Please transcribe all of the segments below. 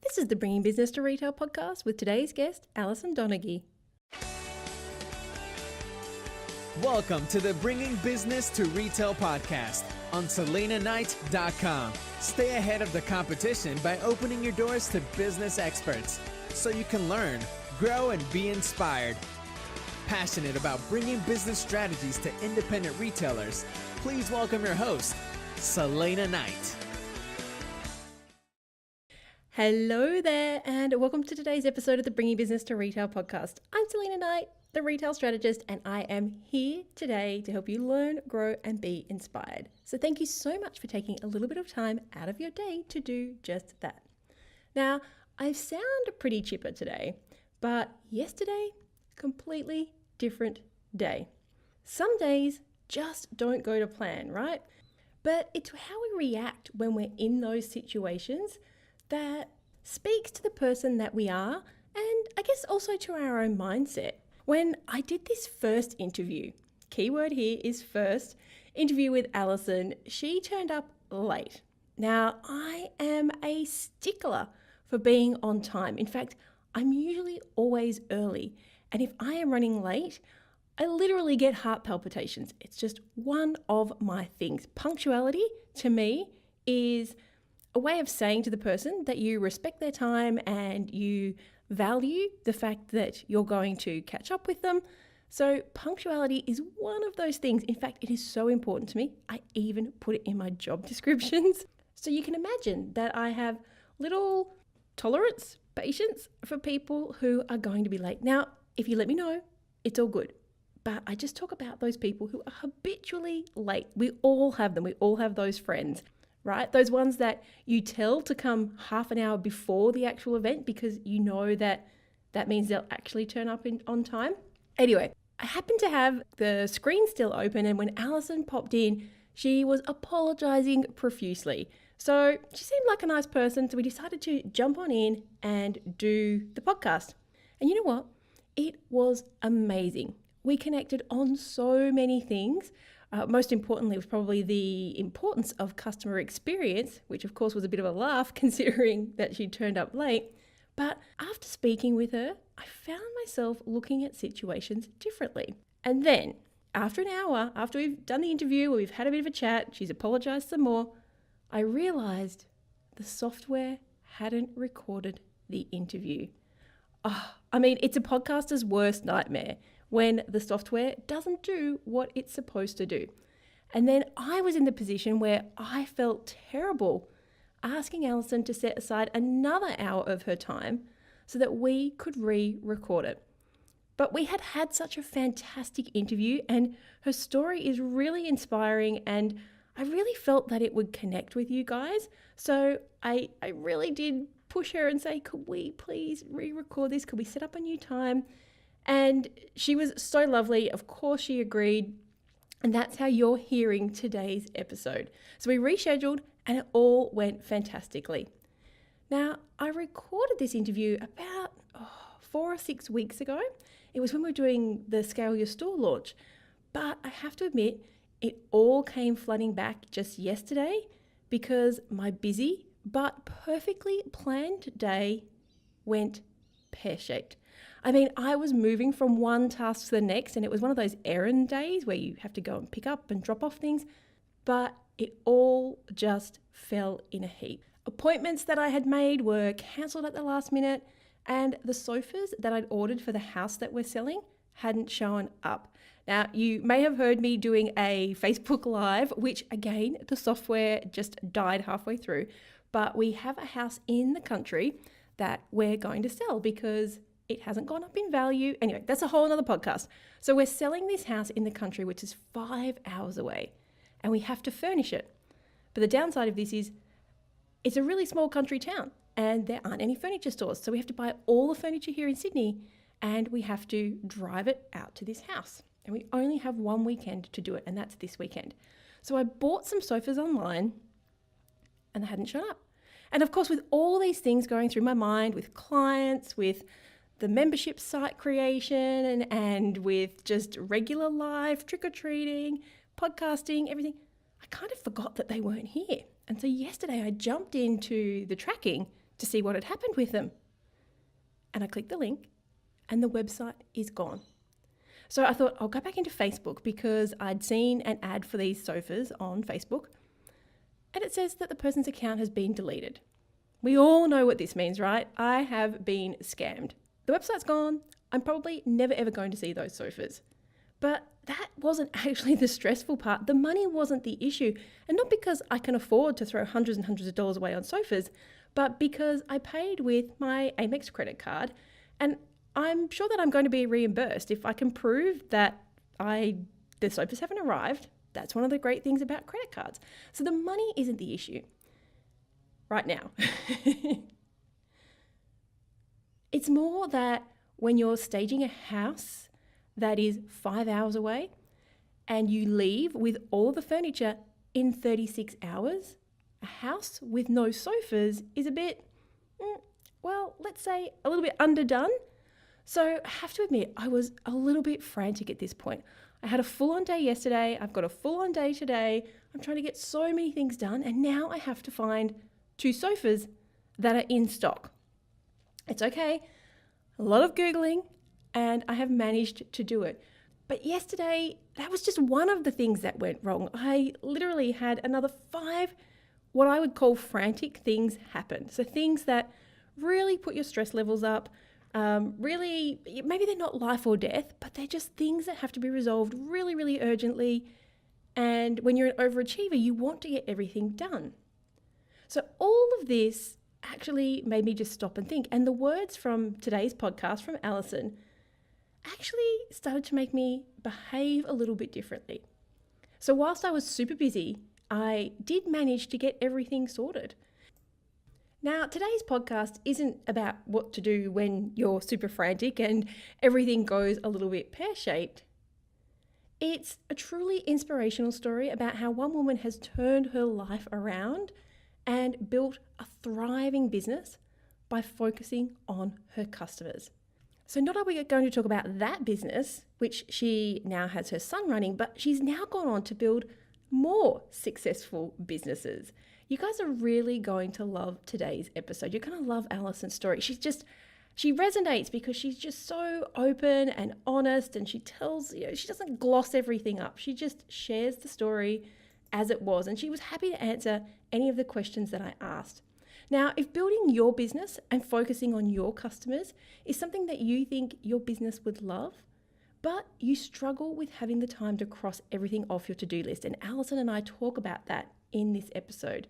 This is the Bringing Business to Retail podcast with today's guest, Alison Donaghey. Welcome to the Bringing Business to Retail podcast on SelenaKnight.com. Stay ahead of the competition by opening your doors to business experts so you can learn, grow, and be inspired. Passionate about bringing business strategies to independent retailers, please welcome your host, Selena Knight. Hello there, and welcome to today's episode of the Bringing Business to Retail podcast. I'm Selena Knight, the retail strategist, and I am here today to help you learn, grow, and be inspired. So thank you so much for taking a little bit of time out of your day to do just that. Now, I sound pretty chipper today, but yesterday, completely different day. Some days just don't go to plan, right? But it's how we react when we're in those situations that speaks to the person that we are, and I guess also to our own mindset. When I did this first interview, keyword here is first, interview with Alison, she turned up late. Now, I am a stickler for being on time. In fact, I'm usually always early. And if I am running late, I literally get heart palpitations. It's just one of my things. Punctuality to me is a way of saying to the person that you respect their time and you value the fact that you're going to catch up with them. So punctuality is one of those things. In fact, it is so important to me. I even put it in my job descriptions. So you can imagine that I have little tolerance, patience for people who are going to be late. Now, if you let me know, it's all good. But I just talk about those people who are habitually late. We all have them. We all have those friends, right? Those ones that you tell to come half an hour before the actual event because you know that means they'll actually turn up on time. Anyway, I happened to have the screen still open, and when Alison popped in, she was apologizing profusely. So she seemed like a nice person, so we decided to jump on in and do the podcast. And you know what? It was amazing. We connected on so many things. Most importantly was probably the importance of customer experience, which of course was a bit of a laugh considering that she turned up late. But after speaking with her, I found myself looking at situations differently. And then after an hour, after we've done the interview, we've had a bit of a chat, she's apologized some more, I realized the software hadn't recorded the interview. It's a podcaster's worst nightmare when the software doesn't do what it's supposed to do. And then I was in the position where I felt terrible asking Alison to set aside another hour of her time so that we could re-record it. But we had had such a fantastic interview and her story is really inspiring, and I really felt that it would connect with you guys. So I really did push her and say, could we please re-record this? Could we set up a new time? And she was so lovely. Of course, she agreed. And that's how you're hearing today's episode. So we rescheduled and it all went fantastically. Now, I recorded this interview about 4 or 6 weeks ago. It was when we were doing the Scale Your Store launch. But I have to admit, it all came flooding back just yesterday because my busy but perfectly planned day went pear-shaped. I was moving from one task to the next, and it was one of those errand days where you have to go and pick up and drop off things, but it all just fell in a heap. Appointments that I had made were cancelled at the last minute, and the sofas that I'd ordered for the house that we're selling hadn't shown up. Now, you may have heard me doing a Facebook Live, which again, the software just died halfway through, but we have a house in the country that we're going to sell because it hasn't gone up in value. Anyway, that's a whole other podcast. So we're selling this house in the country, which is 5 hours away, and we have to furnish it. But the downside of this is it's a really small country town and there aren't any furniture stores. So we have to buy all the furniture here in Sydney and we have to drive it out to this house. And we only have one weekend to do it, and that's this weekend. So I bought some sofas online and they hadn't shown up. And of course, with all these things going through my mind, with clients, with the membership site creation and with just regular life, trick-or-treating, podcasting, everything, I kind of forgot that they weren't here. And so yesterday I jumped into the tracking to see what had happened with them. And I clicked the link and the website is gone. So I thought I'll go back into Facebook because I'd seen an ad for these sofas on Facebook and it says that the person's account has been deleted. We all know what this means, right? I have been scammed. The website's gone. I'm probably never ever going to see those sofas. But that wasn't actually the stressful part. The money wasn't the issue. And not because I can afford to throw hundreds and hundreds of dollars away on sofas, but because I paid with my Amex credit card and I'm sure that I'm going to be reimbursed if I can prove that the sofas haven't arrived. That's one of the great things about credit cards. So the money isn't the issue right now. It's more that when you're staging a house that is 5 hours away and you leave with all the furniture in 36 hours, a house with no sofas is a bit, well, let's say a little bit underdone. So I have to admit, I was a little bit frantic at this point. I had a full-on day yesterday. I've got a full-on day today. I'm trying to get so many things done. And now I have to find 2 sofas that are in stock. It's okay. A lot of Googling and I have managed to do it. But yesterday, that was just one of the things that went wrong. I literally had another 5 what I would call frantic things happen. So things that really put your stress levels up. Really, maybe they're not life or death, but they're just things that have to be resolved really, really urgently. And when you're an overachiever, you want to get everything done. So all of this actually made me just stop and think. And the words from today's podcast from Alison actually started to make me behave a little bit differently. So whilst I was super busy, I did manage to get everything sorted. Now, today's podcast isn't about what to do when you're super frantic and everything goes a little bit pear-shaped. It's a truly inspirational story about how one woman has turned her life around and built a thriving business by focusing on her customers. So not only are we going to talk about that business, which she now has her son running, but she's now gone on to build more successful businesses. You guys are really going to love today's episode. You're going to love Alison's story. She resonates because she's just so open and honest and she tells, she doesn't gloss everything up. She just shares the story as it was. And she was happy to answer any of the questions that I asked. Now, if building your business and focusing on your customers is something that you think your business would love, but you struggle with having the time to cross everything off your to-do list, and Alison and I talk about that in this episode,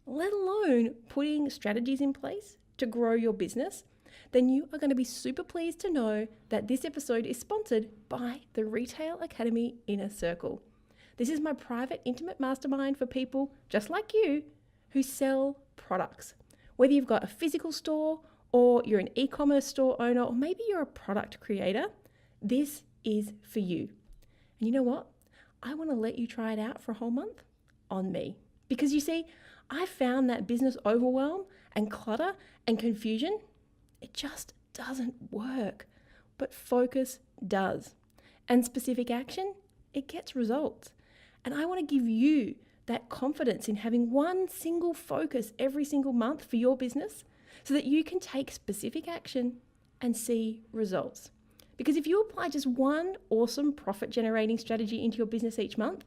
let alone putting strategies in place to grow your business, then you are going to be super pleased to know that this episode is sponsored by the Retail Academy Inner Circle. This is my private, intimate mastermind for people just like you who sell products. Whether you've got a physical store or you're an e-commerce store owner, or maybe you're a product creator, this is for you. And you know what? I want to let you try it out for a whole month on me. Because you see, I found that business overwhelm and clutter and confusion, it just doesn't work. But focus does. And specific action, it gets results. And I want to give you that confidence in having one single focus every single month for your business so that you can take specific action and see results. Because if you apply just one awesome profit generating strategy into your business each month,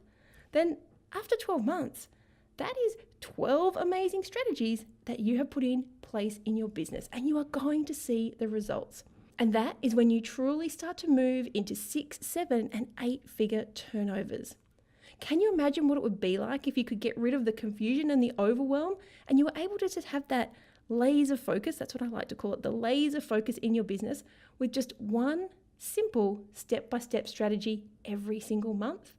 then after 12 months, that is 12 amazing strategies that you have put in place in your business and you are going to see the results. And that is when you truly start to move into 6, 7, and 8-figure turnovers. Can you imagine what it would be like if you could get rid of the confusion and the overwhelm and you were able to just have that laser focus, that's what I like to call it, the laser focus in your business with just one simple step-by-step strategy every single month?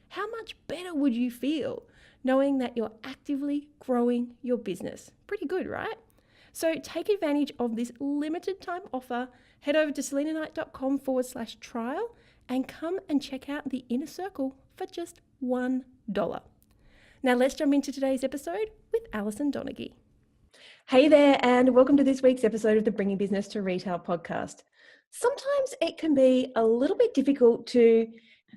How much better would you feel knowing that you're actively growing your business? Pretty good, right? So take advantage of this limited time offer. Head over to selenaknight.com/trial and come and check out the Inner Circle for just $1. Now let's jump into today's episode with Alison Donaghey. Hey there, and welcome to this week's episode of the Bringing Business to Retail podcast. Sometimes it can be a little bit difficult to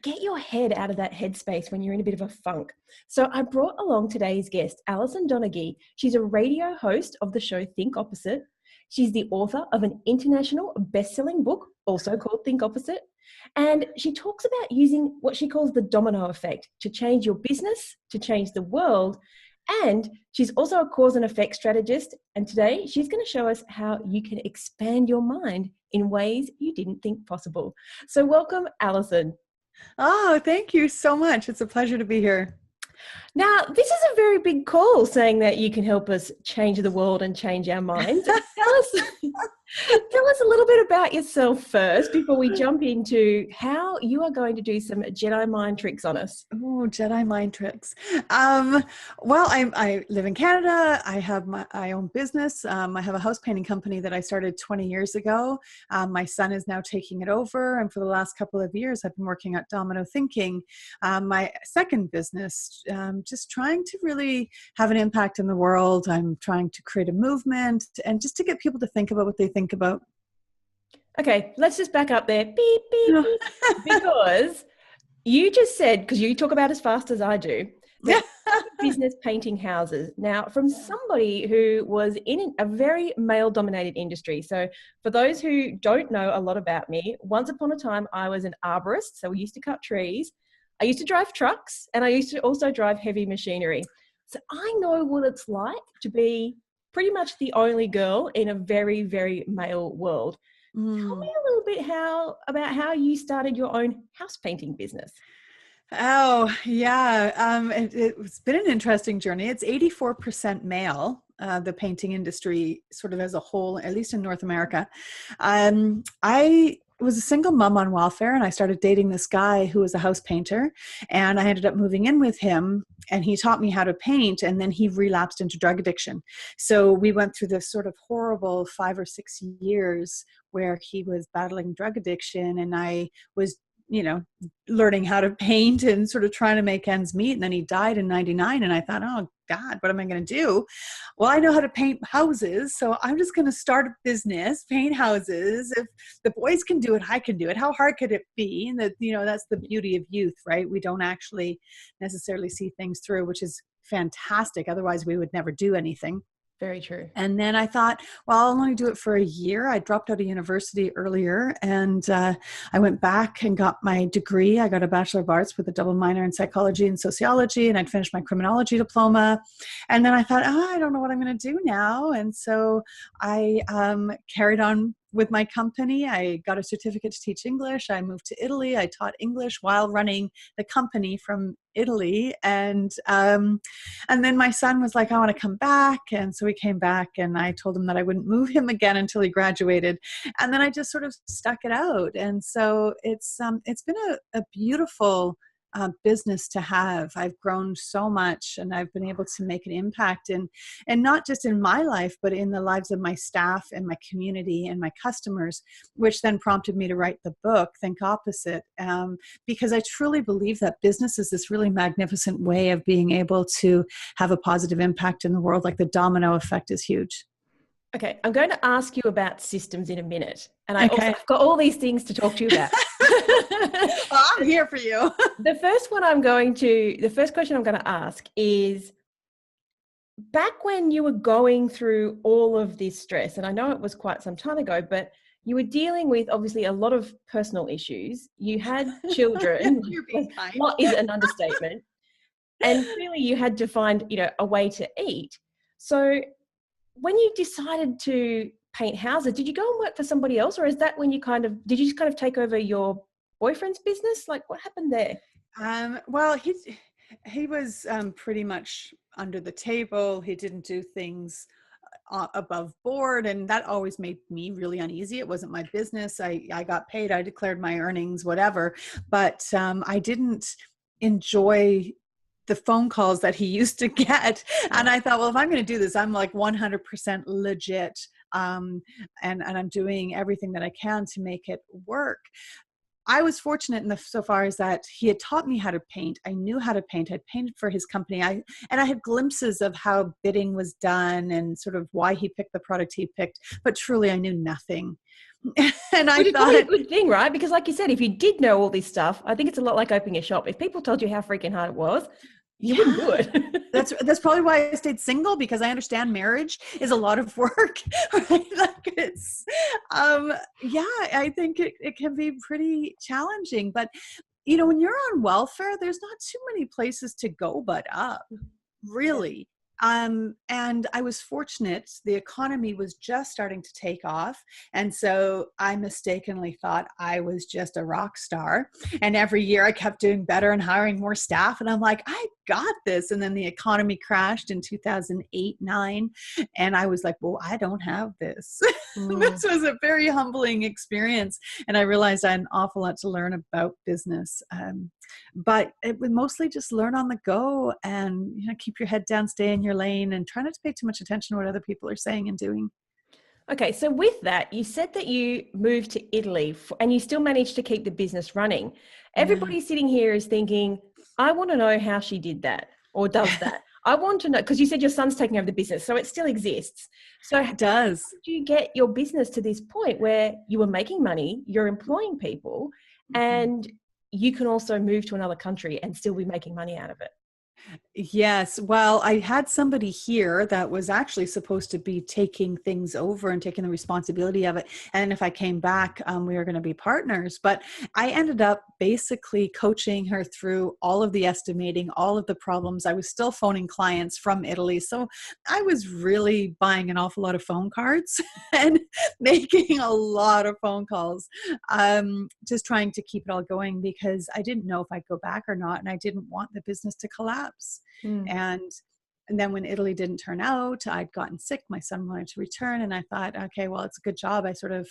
get your head out of that headspace when you're in a bit of a funk. So I brought along today's guest, Alison Donaghey. She's a radio host of the show Think Opposite. She's the author of an international best-selling book, also called Think Opposite. And she talks about using what she calls the domino effect to change your business, to change the world. And she's also a cause and effect strategist. And today she's going to show us how you can expand your mind in ways you didn't think possible. So welcome, Alison. Oh, thank you so much. It's a pleasure to be here. Now, this is a very big call, saying that you can help us change the world and change our minds. Tell us a little bit about yourself first before we jump into how you are going to do some Jedi mind tricks on us. Oh, Jedi mind tricks. Well, I live in Canada. I own business. I have a house painting company that I started 20 years ago. My son is now taking it over. And for the last couple of years, I've been working at Domino Thinking, my second business, just trying to really have an impact in the world. I'm trying to create a movement and just to get people to think about what they think about. Okay, let's just back up there. Beep, beep, beep. Because you just said, because you talk about as fast as I do, that business painting houses. Now, from somebody who was in a very male-dominated industry. So for those who don't know a lot about me, once upon a time, I was an arborist. So we used to cut trees. I used to drive trucks, and I used to also drive heavy machinery. So I know what it's like to be pretty much the only girl in a very, very male world. Tell me a little bit about how you started your own house painting business. Oh, yeah. It's been an interesting journey. It's 84% male, the painting industry sort of as a whole, at least in North America. I was a single mom on welfare, and I started dating this guy who was a house painter, and I ended up moving in with him, and he taught me how to paint, and then he relapsed into drug addiction. So we went through this sort of horrible 5 or 6 years where he was battling drug addiction, and I was learning how to paint and sort of trying to make ends meet. And then he died in 99. And I thought, oh God, what am I going to do? Well, I know how to paint houses. So I'm just going to start a business, paint houses. If the boys can do it, I can do it. How hard could it be? And that, that's the beauty of youth, right? We don't actually necessarily see things through, which is fantastic. Otherwise we would never do anything. Very true. And then I thought, well, I'll only do it for a year. I dropped out of university earlier, and I went back and got my degree. I got a Bachelor of Arts with a double minor in psychology and sociology, and I'd finished my criminology diploma. And then I thought, I don't know what I'm going to do now. And so I carried on with my company. I got a certificate to teach English. I moved to Italy. I taught English while running the company from Italy. And then my son was like, I want to come back. And so he came back, and I told him that I wouldn't move him again until he graduated. And then I just sort of stuck it out. And so it's been a beautiful business to have. I've grown so much, and I've been able to make an impact and not just in my life, but in the lives of my staff and my community and my customers, which then prompted me to write the book, Think Opposite, because I truly believe that business is this really magnificent way of being able to have a positive impact in the world. Like the domino effect is huge. Okay, I'm going to ask you about systems in a minute. And I've got all these things to talk to you about. Well, I'm here for you. The first question I'm going to ask is, back when you were going through all of this stress, and I know it was quite some time ago, but you were dealing with obviously a lot of personal issues. You had children. You're being kind. What is an understatement? And clearly you had to find, a way to eat. So when you decided to paint houses, did you go and work for somebody else, or is that when did you just kind of take over your boyfriend's business? Like, what happened there? Well, he was pretty much under the table. He didn't do things above board, and that always made me really uneasy. It wasn't my business. I got paid. I declared my earnings, whatever. But I didn't enjoy the phone calls that he used to get. And I thought, well, if I'm going to do this, I'm like 100% legit. And I'm doing everything that I can to make it work. I was fortunate in the so far as that he had taught me how to paint. I knew how to paint. I'd painted for his company. I had glimpses of how bidding was done and sort of why he picked the product he picked, but truly I knew nothing. And I Which is thought, probably a good thing, right? Because like you said, if you did know all this stuff, I think it's a lot like opening a shop. If people told you how freaking hard it was, you wouldn't do it. that's probably why I stayed single, because I understand marriage is a lot of work. Right? Like it's, I think it can be pretty challenging. But when you're on welfare, there's not too many places to go but up, really. And I was fortunate. The economy was just starting to take off. And so I mistakenly thought I was just a rock star. And every year I kept doing better and hiring more staff. And I'm like, I got this. And then the economy crashed in 2008-9. And I was like, well, I don't have this. This was a very humbling experience. And I realized I had an awful lot to learn about business. But it would mostly just learn on the go and keep your head down, stay in your lane, and try not to pay too much attention to what other people are saying and doing. Okay, so with that, you said that you moved to Italy and you still managed to keep the business running. Everybody sitting here is thinking, I want to know how she did that or does that. I want to know, because you said your son's taking over the business, so it still exists. So it does. How did you get your business to this point where you were making money, you're employing people, and you can also move to another country and still be making money out of it? Yes. Well, I had somebody here that was actually supposed to be taking things over and taking the responsibility of it. And if I came back, we were going to be partners. But I ended up basically coaching her through all of the estimating, all of the problems. I was still phoning clients from Italy. So I was really buying an awful lot of phone cards and making a lot of phone calls, just trying to keep it all going, because I didn't know if I'd go back or not. And I didn't want the business to collapse. And then when Italy didn't turn out, I'd gotten sick. My son wanted to return. And I thought, okay, well, it's a good job. I sort of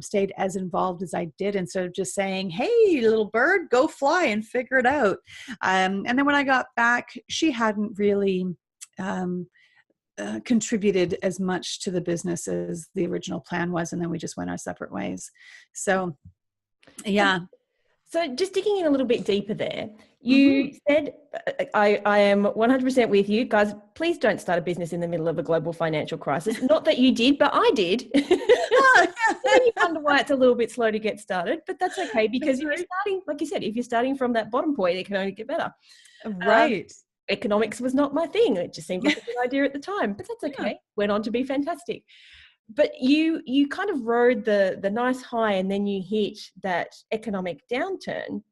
stayed as involved as I did, instead of just saying, hey, little bird, go fly and figure it out. And then when I got back, she hadn't really contributed as much to the business as the original plan was. And then we just went our separate ways. So, yeah. So just digging in a little bit deeper there, you said, I am 100% with you. Guys, please don't start a business in the middle of a global financial crisis. Not that you did, but I did. Then you wonder why it's a little bit slow to get started, but that's okay, because if you're starting, like you said, if you're starting from that bottom point, it can only get better. Right. Economics was not my thing. It just seemed like a good idea at the time, but that's okay. Went on to be fantastic. But you kind of rode the nice high, and then you hit that economic downturn,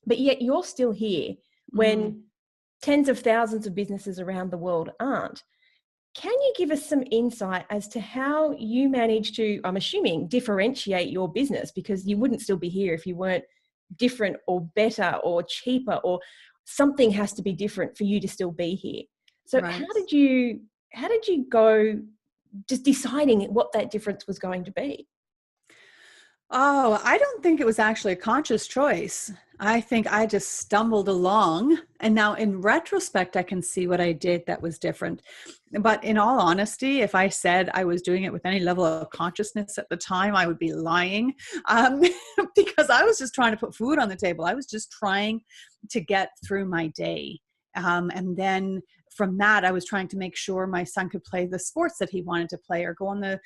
but yet you're still here when tens of thousands of businesses around the world aren't. Can you give us some insight as to how you managed to, I'm assuming, differentiate your business, because you wouldn't still be here if you weren't different or better or cheaper, or something has to be different for you to still be here. So how did you go just deciding what that difference was going to be? Oh, I don't think it was actually a conscious choice. I think I just stumbled along. And now in retrospect, I can see what I did that was different. But in all honesty, if I said I was doing it with any level of consciousness at the time, I would be lying, because I was just trying to put food on the table. I was just trying to get through my day. And then from that, I was trying to make sure my son could play the sports that he wanted to play, or go on the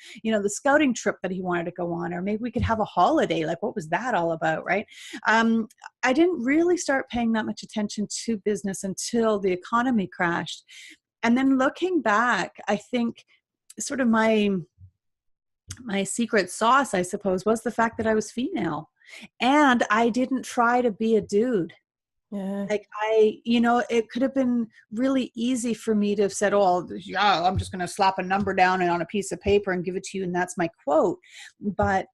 scouting trip that he wanted to go on, or maybe we could have a holiday. Like, what was that all about? Right. I didn't really start paying that much attention to business until the economy crashed. And then looking back, I think sort of my secret sauce, I suppose, was the fact that I was female, and I didn't try to be a dude. Yeah. Like it could have been really easy for me to have said, oh, yeah, I'm just going to slap a number down and on a piece of paper and give it to you, and that's my quote. But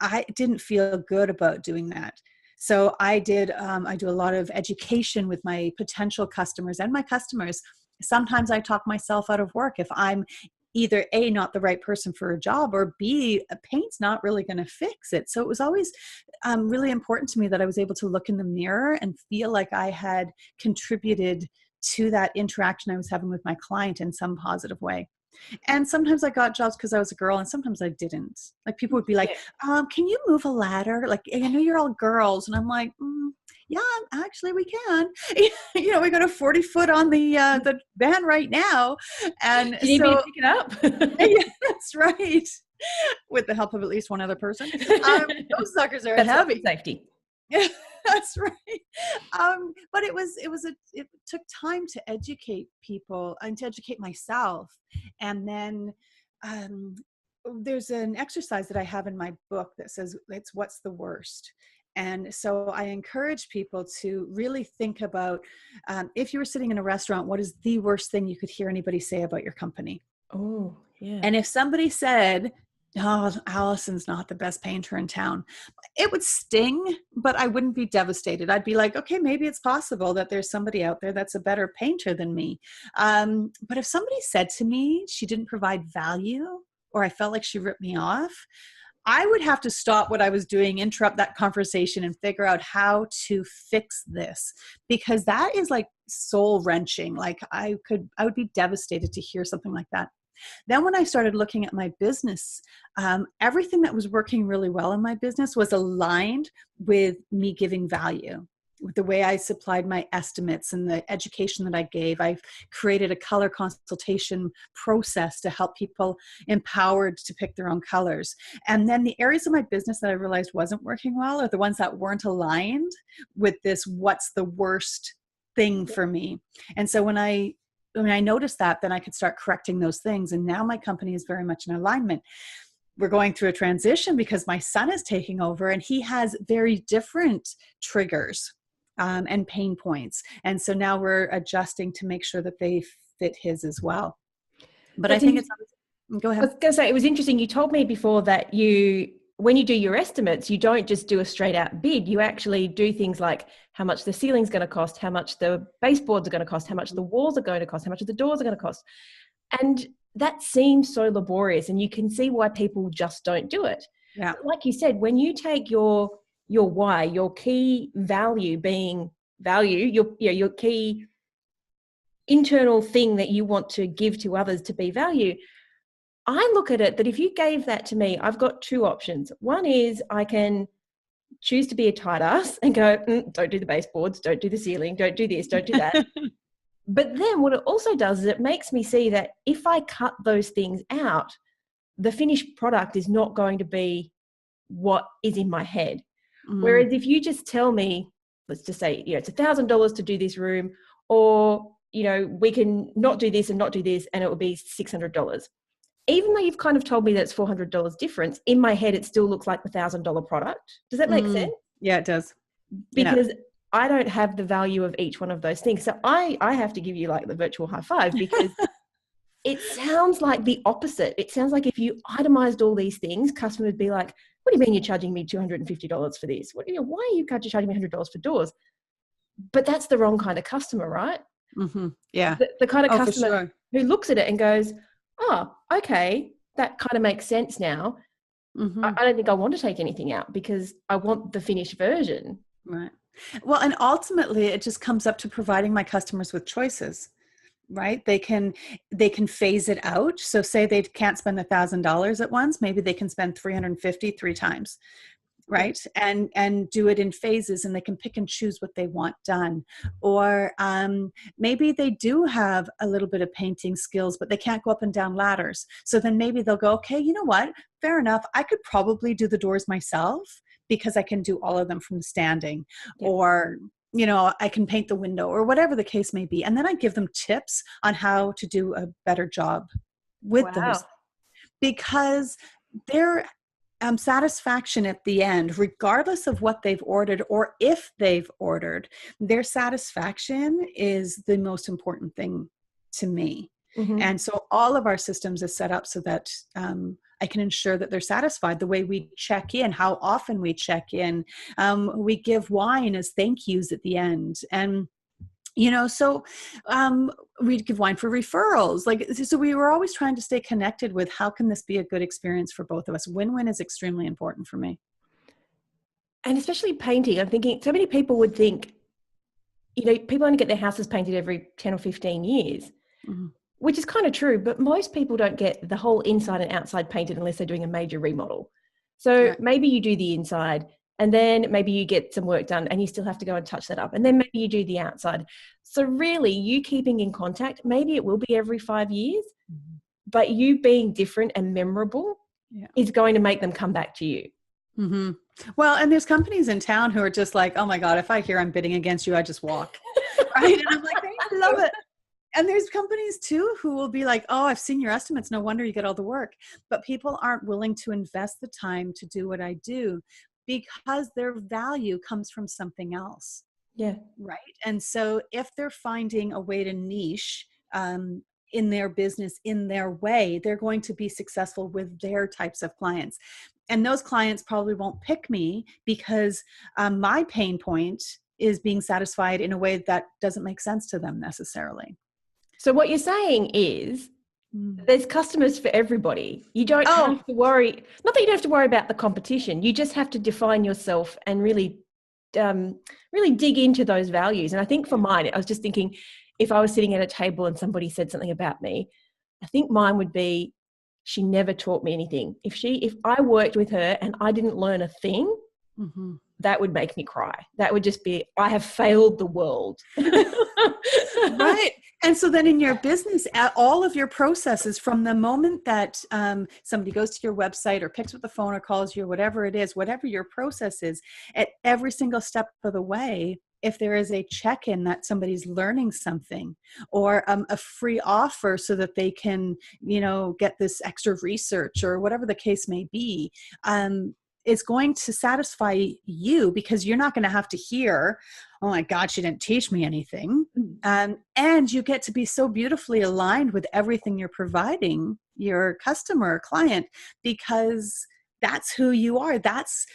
I didn't feel good about doing that. So I do a lot of education with my potential customers and my customers. Sometimes I talk myself out of work if I'm either A, not the right person for a job, or B, paint's not really going to fix it. So it was always really important to me that I was able to look in the mirror and feel like I had contributed to that interaction I was having with my client in some positive way. And sometimes I got jobs because I was a girl, and sometimes I didn't. Like people would be like, can you move a ladder? Like, I know you're all girls. And I'm like, yeah, actually we can. We got a 40-foot on the van right now. And Do you need me to pick it up? Yeah, that's right. With the help of at least one other person. Those suckers are That's heavy. Safety. Yeah, that's right. But it took time to educate people and to educate myself. And then there's an exercise that I have in my book that says it's what's the worst. And so I encourage people to really think about if you were sitting in a restaurant, what is the worst thing you could hear anybody say about your company? Oh, yeah. And if somebody said, oh, Alison's not the best painter in town, it would sting, but I wouldn't be devastated. I'd be like, okay, maybe it's possible that there's somebody out there that's a better painter than me. But if somebody said to me she didn't provide value, or I felt like she ripped me off, I would have to stop what I was doing, interrupt that conversation, and figure out how to fix this, because that is like soul wrenching. Like I would be devastated to hear something like that. Then when I started looking at my business, everything that was working really well in my business was aligned with me giving value. With the way I supplied my estimates and the education that I gave, I've created a color consultation process to help people empowered to pick their own colors. And then the areas of my business that I realized wasn't working well are the ones that weren't aligned with this, what's the worst thing for me. And so when I noticed that, then I could start correcting those things. And now my company is very much in alignment. We're going through a transition because my son is taking over, and he has very different triggers and pain points. And so now we're adjusting to make sure that they fit his as well. But I think go ahead. I was going to say, it was interesting. You told me before that when you do your estimates, you don't just do a straight out bid. You actually do things like how much the ceiling's going to cost, how much the baseboards are going to cost, how much the walls are going to cost, how much the doors are going to cost. And that seems so laborious, and you can see why people just don't do it. Yeah. But like you said, when you take your why, your key value being value, your key internal thing that you want to give to others to be value, I look at it that if you gave that to me, I've got two options. One is I can choose to be a tight ass and go, don't do the baseboards, don't do the ceiling, don't do this, don't do that. But then what it also does is it makes me see that if I cut those things out, the finished product is not going to be what is in my head. Whereas if you just tell me, let's just say, it's $1,000 to do this room, or, we can not do this and not do this, and it will be $600. Even though you've kind of told me that's $400 difference, in my head, it still looks like the $1,000 product. Does that make sense? Yeah, it does. Because I don't have the value of each one of those things. So I have to give you like the virtual high five, because it sounds like the opposite. It sounds like if you itemized all these things, customers would be like, what do you mean you're charging me $250 for this? Why are you charging me $100 for doors? But that's the wrong kind of customer, right? Mm-hmm. Yeah. The kind of customer who looks at it and goes, oh, okay, that kind of makes sense now. Mm-hmm. I don't think I want to take anything out because I want the finished version. Right. Well, and ultimately it just comes up to providing my customers with choices, right? They can phase it out. So say they can't spend $1,000 at once, maybe they can spend $350 three times, right? And do it in phases, and they can pick and choose what they want done. Or maybe they do have a little bit of painting skills, but they can't go up and down ladders. So then maybe they'll go, okay, you know what? Fair enough. I could probably do the doors myself because I can do all of them from standing. Yeah. Or I can paint the window, or whatever the case may be. And then I give them tips on how to do a better job with those, because their satisfaction at the end, regardless of what they've ordered or if they've ordered, their satisfaction is the most important thing to me. Mm-hmm. And so all of our systems is set up so that I can ensure that they're satisfied. The way we check in, how often we check in, we give wine as thank yous at the end. And so we'd give wine for referrals. So we were always trying to stay connected with how can this be a good experience for both of us. Win-win is extremely important for me. And especially painting, I'm thinking so many people would think, people only get their houses painted every 10 or 15 years. Mm-hmm. which is kind of true, but most people don't get the whole inside and outside painted unless they're doing a major remodel. So Right. maybe you do the inside and then maybe you get some work done and you still have to go and touch that up. And then maybe you do the outside. So really you keeping in contact, maybe it will be every 5 years, but you being different and memorable is going to make them come back to you. Mm-hmm. Well, and there's companies in town who are just like, oh my God, if I hear I'm bidding against you, I just walk. Right. And I'm like, I love it. And there's companies too who will be like, oh, I've seen your estimates. No wonder you get all the work. But people aren't willing to invest the time to do what I do because their value comes from something else. Yeah. Right. And so if they're finding a way to niche in their business, in their way, they're going to be successful with their types of clients. And those clients probably won't pick me because my pain point is being satisfied in a way that doesn't make sense to them necessarily. So what you're saying is there's customers for everybody. You don't have to worry, not that you don't have to worry about the competition. You just have to define yourself and really dig into those values. And I think for mine, I was just thinking, if I was sitting at a table and somebody said something about me, I think mine would be, she never taught me anything. If I worked with her and I didn't learn a thing, that would make me cry. That would just be, I have failed the world. Right. And so then in your business, all of your processes from the moment that somebody goes to your website or picks up the phone or calls you, whatever it is, whatever your process is, at every single step of the way, if there is a check-in that somebody's learning something or a free offer so that they can, get this extra research or whatever the case may be, is going to satisfy you because you're not going to have to hear, oh my God, she didn't teach me anything. And you get to be so beautifully aligned with everything you're providing your customer or client because that's who you are. That's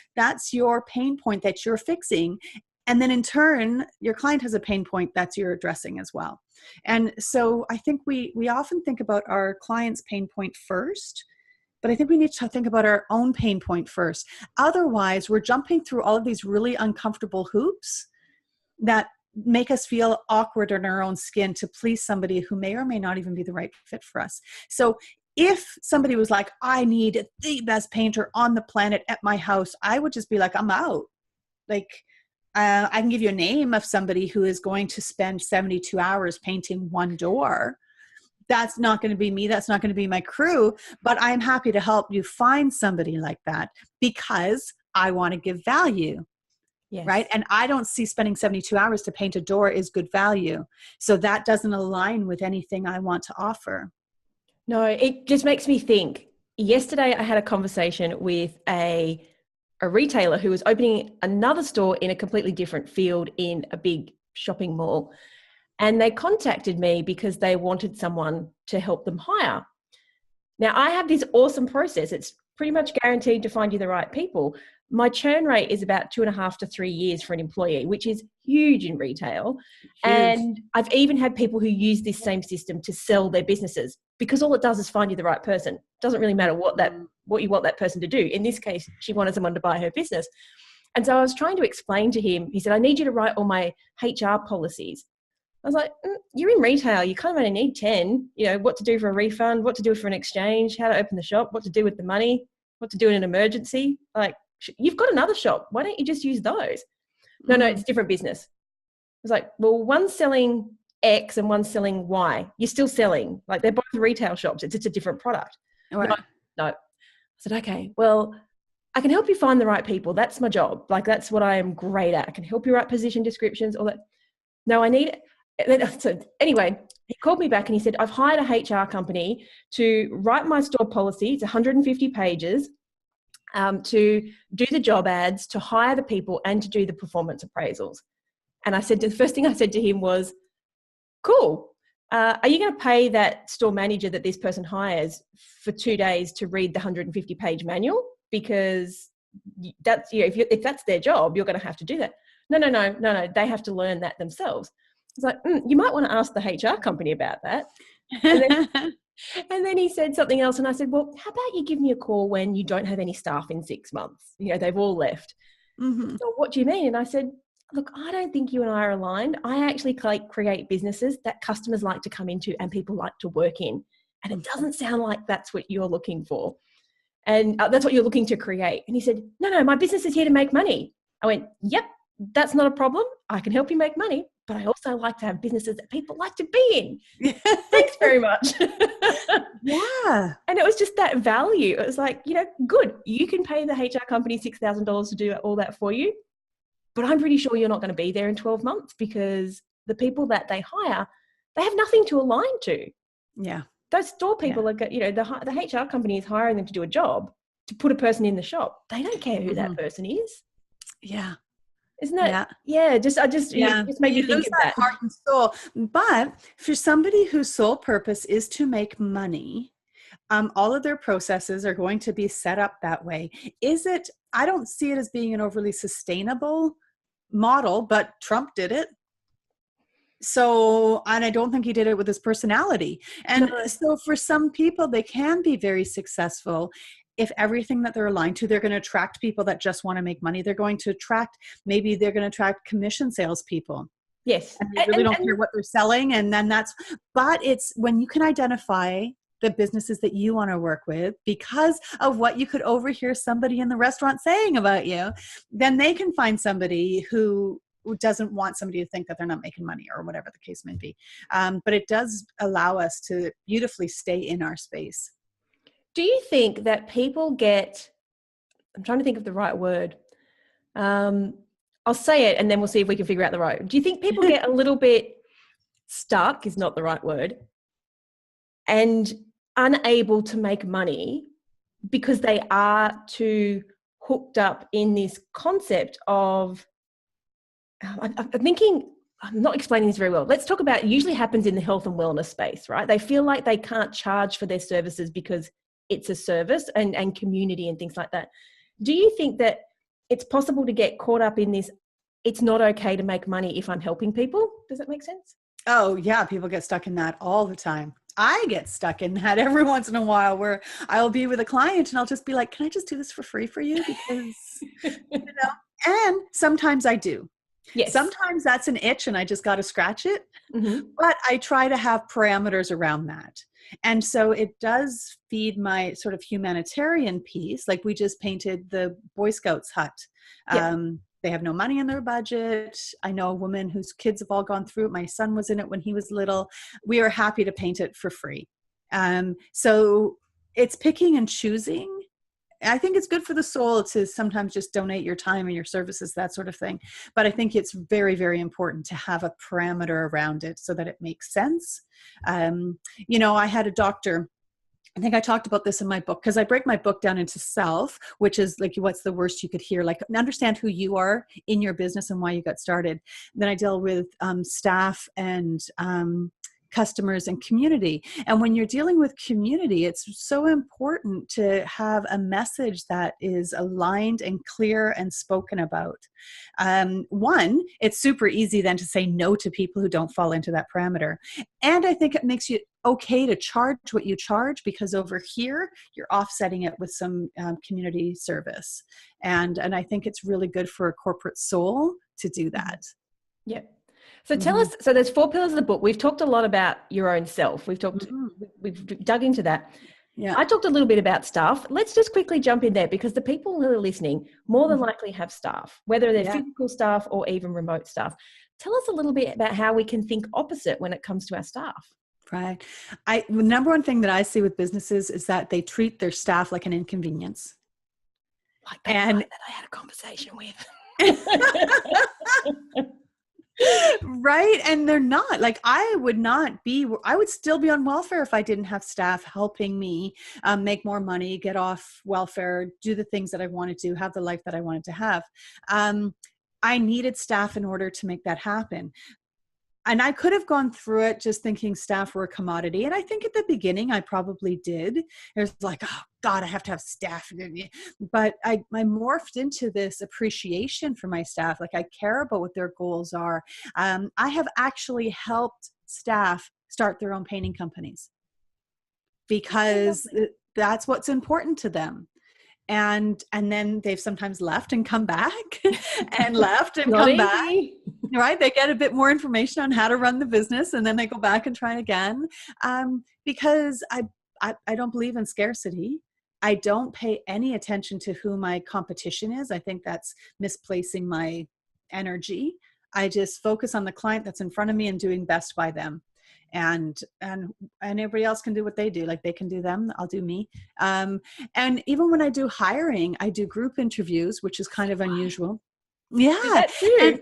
your pain point that you're fixing. And then in turn, your client has a pain point that you're addressing as well. And so I think we often think about our client's pain point first, but I think we need to think about our own pain point first. Otherwise, we're jumping through all of these really uncomfortable hoops that make us feel awkward in our own skin to please somebody who may or may not even be the right fit for us. So if somebody was like, I need the best painter on the planet at my house, I would just be like, I'm out. Like, I can give you a name of somebody who is going to spend 72 hours painting one door. That's not going to be me. That's not going to be my crew, but I'm happy to help you find somebody like that because I want to give value. Yes. Right. And I don't see spending 72 hours to paint a door is good value. So that doesn't align with anything I want to offer. No, it just makes me think. Yesterday, I had a conversation with a retailer who was opening another store in a completely different field in a big shopping mall. And they contacted me because they wanted someone to help them hire. Now, I have this awesome process. It's pretty much guaranteed to find you the right people. My churn rate is about 2.5 to 3 years for an employee, which is huge in retail. Huge. And I've even had people who use this same system to sell their businesses because all it does is find you the right person. It doesn't really matter what you want that person to do. In this case, she wanted someone to buy her business. And so I was trying to explain to him, he said, I need you to write all my HR policies. I was like, you're in retail. You kind of only need 10, what to do for a refund, what to do for an exchange, how to open the shop, what to do with the money, what to do in an emergency. Like, you've got another shop. Why don't you just use those? No, it's different business. I was like, well, one's selling X and one's selling Y. You're still selling. Like, they're both retail shops. It's just a different product. Right. No. I said, okay, well, I can help you find the right people. That's my job. Like, that's what I am great at. I can help you write position descriptions, all that. No, I need it. So anyway, he called me back and he said, I've hired a HR company to write my store policy. It's 150 pages to do the job ads, to hire the people and to do the performance appraisals. And I said, the first thing I said to him was, cool. Are you going to pay that store manager that this person hires for 2 days to read the 150 page manual? Because that's, if that's their job, you're going to have to do that. No. They have to learn that themselves. I was like, you might want to ask the HR company about that. And then he said something else. And I said, well, how about you give me a call when you don't have any staff in 6 months? They've all left. So what do you mean? And I said, Look, I don't think you and I are aligned. I actually create businesses that customers like to come into and people like to work in. And it doesn't sound like that's what you're looking for. And that's what you're looking to create. And he said, no, my business is here to make money. I went, yep, that's not a problem. I can help you make money, but I also like to have businesses that people like to be in. Thanks very much. Yeah. And it was just that value. It was like, good. You can pay the HR company $6,000 to do all that for you. But I'm pretty sure you're not going to be there in 12 months because the people that they hire, they have nothing to align to. Yeah. Those store people are, the HR company is hiring them to do a job, to put a person in the shop. They don't care who that person is. Yeah. Isn't that? Yeah. Just made me think of that. Heart and soul. But for somebody whose sole purpose is to make money, all of their processes are going to be set up that way. I don't see it as being an overly sustainable model, but Trump did it. So, and I don't think he did it with his personality. And so for some people, they can be very successful if everything that they're aligned to, they're going to attract people that just want to make money. They're going to attract commission salespeople. Yes. And they really don't care what they're selling. And then but it's when you can identify the businesses that you want to work with because of what you could overhear somebody in the restaurant saying about you, then they can find somebody who doesn't want somebody to think that they're not making money or whatever the case may be. But it does allow us to beautifully stay in our space. Do you think that people I'm trying to think of the right word. I'll say it and then we'll see if we can figure out the right. Do you think people get a little bit stuck, is not the right word, and unable to make money because they are too hooked up in this concept of, I'm thinking, I'm not explaining this very well. Let's talk about, it usually happens in the health and wellness space, right? They feel like they can't charge for their services because it's a service and community and things like that. Do you think that it's possible to get caught up in this, it's not okay to make money if I'm helping people? Does that make sense? Oh yeah, people get stuck in that all the time. I get stuck in that every once in a while where I'll be with a client and I'll just be like, can I just do this for free for you? Because, and sometimes I do. Yes. Sometimes that's an itch and I just got to scratch it. Mm-hmm. But I try to have parameters around that. And so it does feed my sort of humanitarian piece. Like we just painted the Boy Scouts hut. Yeah. They have no money in their budget. I know a woman whose kids have all gone through it. My son was in it when he was little. We are happy to paint it for free. So it's picking and choosing. I think it's good for the soul to sometimes just donate your time and your services, that sort of thing. But I think it's very, very important to have a parameter around it so that it makes sense. I had a doctor, I think I talked about this in my book, because I break my book down into self, which is like, what's the worst you could hear? Like, understand who you are in your business and why you got started. Then I deal with staff and customers and community. And when you're dealing with community, it's so important to have a message that is aligned and clear and spoken about. One, it's super easy then to say no to people who don't fall into that parameter. And I think it makes you okay to charge what you charge, because over here you're offsetting it with some community service. And I think it's really good for a corporate soul to do that. Yeah. So tell us, so there's 4 pillars of the book. We've talked a lot about your own self. We've dug into that. Yeah. I talked a little bit about staff. Let's just quickly jump in there, because the people who are listening more than likely have staff, whether they're physical staff or even remote staff. Tell us a little bit about how we can think opposite when it comes to our staff. Right. The number one thing that I see with businesses is that they treat their staff like an inconvenience. Like that guy that I had a conversation with. Right. And they're not. Like, I would still be on welfare if I didn't have staff helping me make more money, get off welfare, do the things that I wanted to, have the life that I wanted to have. I needed staff in order to make that happen. And I could have gone through it just thinking staff were a commodity. And I think at the beginning I probably did. It was like, oh God, I have to have staff. But I morphed into this appreciation for my staff. Like, I care about what their goals are. I have actually helped staff start their own painting companies because that's what's important to them. and then they've sometimes left and come back and left and Not come back. easy. Right? They get a bit more information on how to run the business, and then they go back and try again. Because I don't believe in scarcity. I don't pay any attention to who my competition is. I think that's misplacing my energy. I just focus on the client that's in front of me and doing best by them. And everybody else can do what they do. Like, they can do them, I'll do me. And even when I do hiring, I do group interviews, which is kind of unusual. Yeah. That too. And,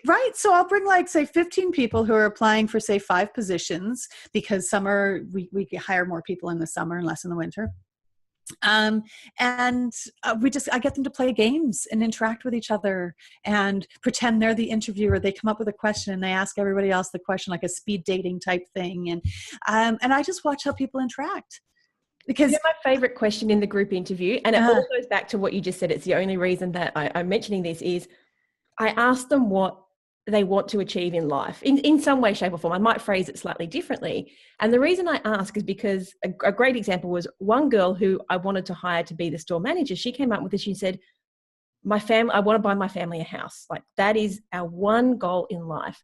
right. So I'll bring, like, say 15 people who are applying for, say, 5 positions, because we hire more people in the summer and less in the winter. I get them to play games and interact with each other and pretend they're the interviewer. They come up with a question and they ask everybody else the question, like a speed dating type thing. And I just watch how people interact. Because my favorite question in the group interview, and it all goes back to what you just said. It's the only reason that I'm mentioning this is I ask them what they want to achieve in life in some way, shape or form. I might phrase it slightly differently. And the reason I ask is because a great example was one girl who I wanted to hire to be the store manager. She came up with this. She said, I want to buy my family a house. Like, that is our one goal in life.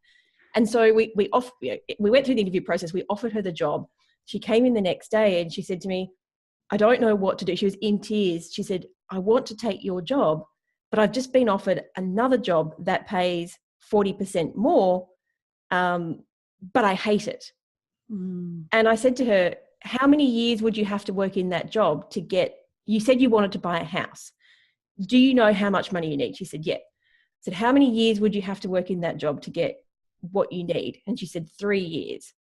And so we went through the interview process. We offered her the job. She came in the next day and she said to me, I don't know what to do. She was in tears. She said, I want to take your job, but I've just been offered another job that pays 40% more, but I hate it. And I said to her, how many years would you have to work in that job to get, you said you wanted to buy a house. Do you know how much money you need? She said, yeah. I said, how many years would you have to work in that job to get what you need? And she said, 3 years.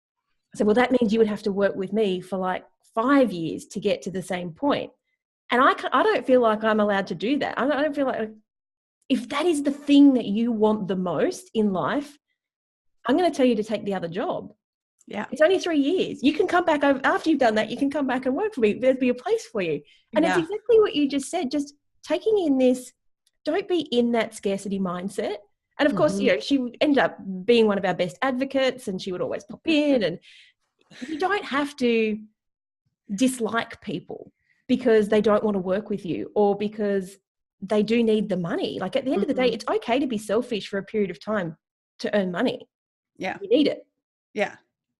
I said, well, that means you would have to work with me for like 5 years to get to the same point. And I don't feel like I'm allowed to do that. I don't feel like, if that is the thing that you want the most in life, I'm going to tell you to take the other job. Yeah. It's only 3 years. You can come back after you've done that. You can come back and work for me. There'll be a place for you. And It's exactly what you just said. Just taking in this, don't be in that scarcity mindset. And of course, she ended up being one of our best advocates, and she would always pop in. And you don't have to dislike people because they don't want to work with you, or because they do need the money. Like, at the end of the day, it's okay to be selfish for a period of time to earn money. Yeah. You need it. Yeah.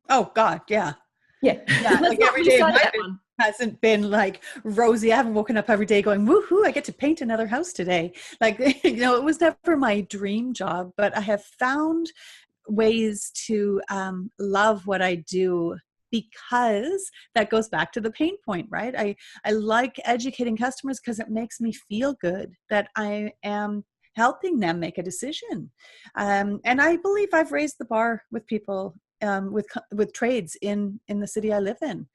Oh God. Yeah. Yeah. Like, every day of my life hasn't been like rosy. I haven't woken up every day going, woohoo, I get to paint another house today. Like, it was never my dream job, but I have found ways to love what I do, because that goes back to the pain point, right? I like educating customers because it makes me feel good that I am helping them make a decision. And I believe I've raised the bar with people, with trades in the city I live in.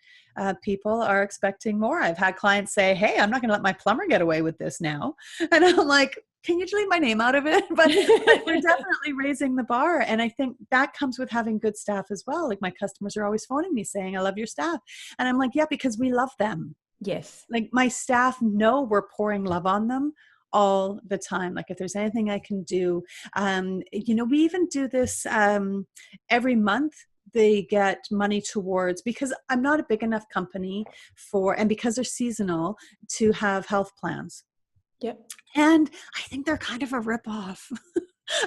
People are expecting more. I've had clients say, hey, I'm not going to let my plumber get away with this now. And I'm like, can you delete my name out of it? But we're definitely raising the bar. And I think that comes with having good staff as well. Like, my customers are always phoning me saying, I love your staff. And I'm like, yeah, because we love them. Yes. Like, my staff know we're pouring love on them all the time. Like, if there's anything I can do, we even do this every month. They get money towards, because I'm not a big enough company and because they're seasonal, to have health plans. Yep. And I think they're kind of a ripoff.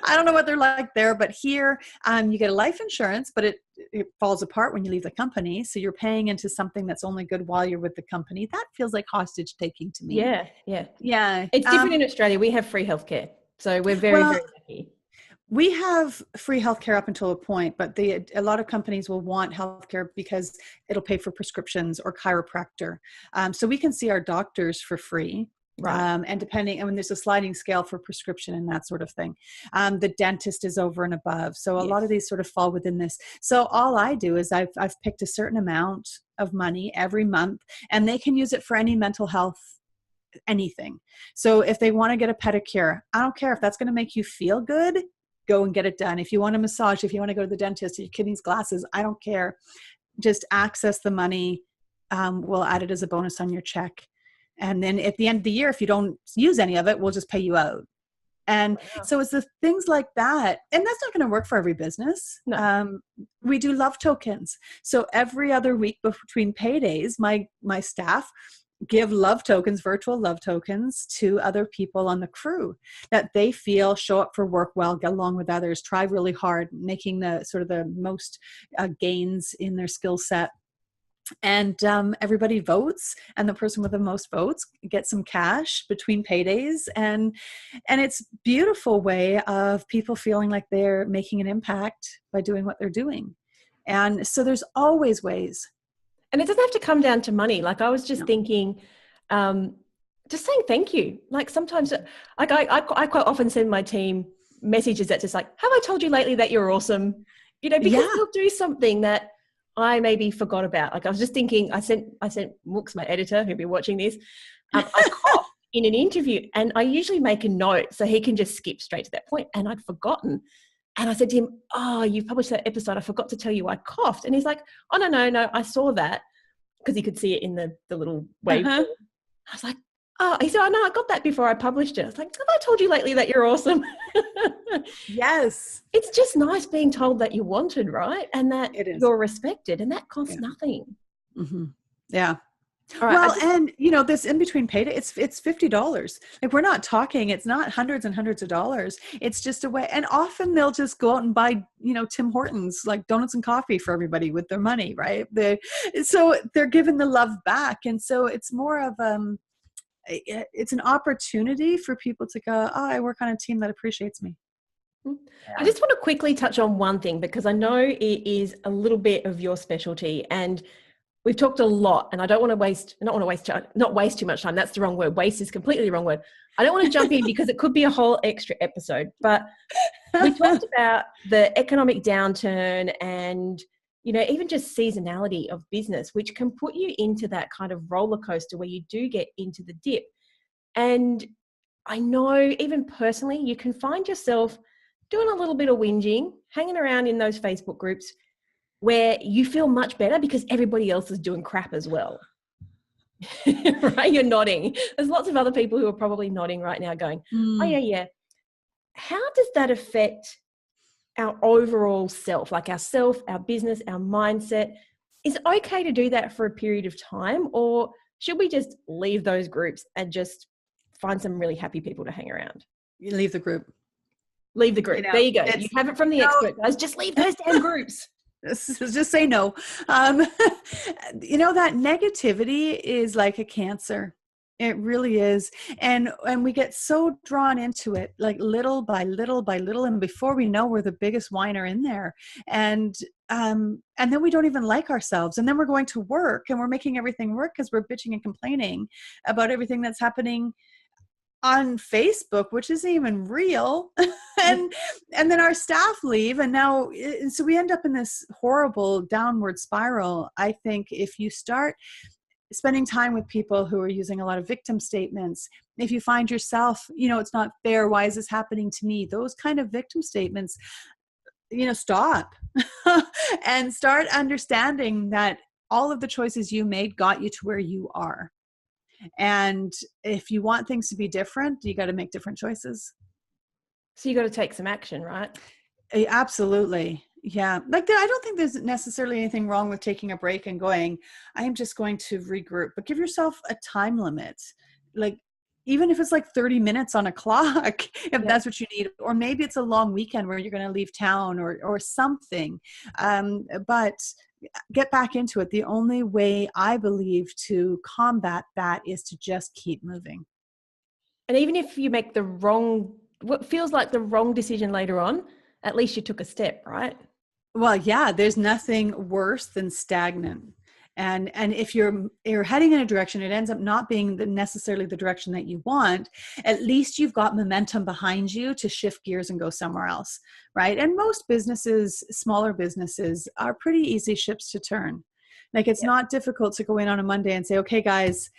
I don't know what they're like there, but here you get a life insurance, but it falls apart when you leave the company. So you're paying into something that's only good while you're with the company. That feels like hostage taking to me. Yeah. Yeah. Yeah. It's different in Australia. We have free healthcare. So we're very lucky. We have free healthcare up until a point, but a lot of companies will want healthcare because it'll pay for prescriptions or chiropractor. So we can see our doctors for free. Right. And when there's a sliding scale for prescription and that sort of thing, the dentist is over and above. So a lot of these sort of fall within this. So all I do is I've picked a certain amount of money every month, and they can use it for any mental health, anything. So if they want to get a pedicure, I don't care if that's going to make you feel good, go and get it done. If you want a massage, if you want to go to the dentist, your kidneys, glasses, I don't care. Just access the money. We'll add it as a bonus on your check. And then at the end of the year, if you don't use any of it, we'll just pay you out. And so it's the things like that. And that's not going to work for every business. No. We do love tokens. So every other week between paydays, my staff give love tokens, virtual love tokens, to other people on the crew that they feel show up for work well, get along with others, try really hard, making the sort of the most gains in their skill set. And everybody votes, and the person with the most votes gets some cash between paydays, and it's a beautiful way of people feeling like they're making an impact by doing what they're doing. And so there's always ways. And it doesn't have to come down to money. Like I was just thinking, just saying thank you. Like sometimes, like I quite often send my team messages that just like, have I told you lately that you're awesome? You know, because they'll do something that I maybe forgot about. Like I was just thinking, I sent Mooks, my editor, who'll be watching this, I coughed in an interview, and I usually make a note so he can just skip straight to that point, and I'd forgotten. And I said to him, oh, you published that episode, I forgot to tell you I coughed. And he's like, oh, no, I saw that, because he could see it in the little wave. I was like, oh, he said, oh, no, I got that before I published it. I was like, have I told you lately that you're awesome? Yes. It's just nice being told that you're wanted, right? And that you're respected, and that costs nothing. Mm-hmm. Yeah. All right, well, and you know, this in between payday, it's $50. Like we're not talking, it's not hundreds and hundreds of dollars. It's just a way. And often they'll just go out and buy, you know, Tim Hortons, like donuts and coffee for everybody with their money, right? So they're giving the love back. And so it's more of, it's an opportunity for people to go, oh, I work on a team that appreciates me. I just want to quickly touch on one thing, because I know it is a little bit of your specialty, and we've talked a lot, and I don't want to not waste too much time. That's the wrong word. Waste is completely the wrong word. I don't want to jump in because it could be a whole extra episode, but we talked about the economic downturn and, you know, even just seasonality of business, which can put you into that kind of roller coaster where you do get into the dip. And I know even personally, you can find yourself doing a little bit of whinging, hanging around in those Facebook groups where you feel much better because everybody else is doing crap as well. Right? You're nodding. There's lots of other people who are probably nodding right now going, oh yeah. How does that affect our overall self, like ourself, our business, our mindset? Is it okay to do that for a period of time, or should we just leave those groups and just find some really happy people to hang around? You leave the group. Leave the group. You know, there you go. You have it from the expert, guys. Just leave those damn groups. Just say no. You know, that negativity is like a cancer. It really is. And we get so drawn into it, like little by little by little. And before we know, we're the biggest whiner in there. And then we don't even like ourselves. And then we're going to work and we're making everything work because we're bitching and complaining about everything that's happening on Facebook, which isn't even real. and then our staff leave, and so we end up in this horrible downward spiral. I think if you start spending time with people who are using a lot of victim statements, if you find yourself, you know, it's not fair, why is this happening to me? Those kind of victim statements, you know, stop and start understanding that all of the choices you made got you to where you are. And if you want things to be different, you got to make different choices. So you got to take some action, right? Absolutely. Yeah. Like I don't think there's necessarily anything wrong with taking a break and going, I am just going to regroup, but give yourself a time limit. Like, even if it's like 30 minutes on a clock, if that's what you need, or maybe it's a long weekend where you're going to leave town or something. But get back into it. The only way I believe to combat that is to just keep moving. And even if you make what feels like the wrong decision later on, at least you took a step, right? Well, yeah, there's nothing worse than stagnant. And if you're heading in a direction, it ends up not being necessarily the direction that you want, at least you've got momentum behind you to shift gears and go somewhere else, right? And most businesses, smaller businesses, are pretty easy ships to turn. Like it's not difficult to go in on a Monday and say, okay, guys,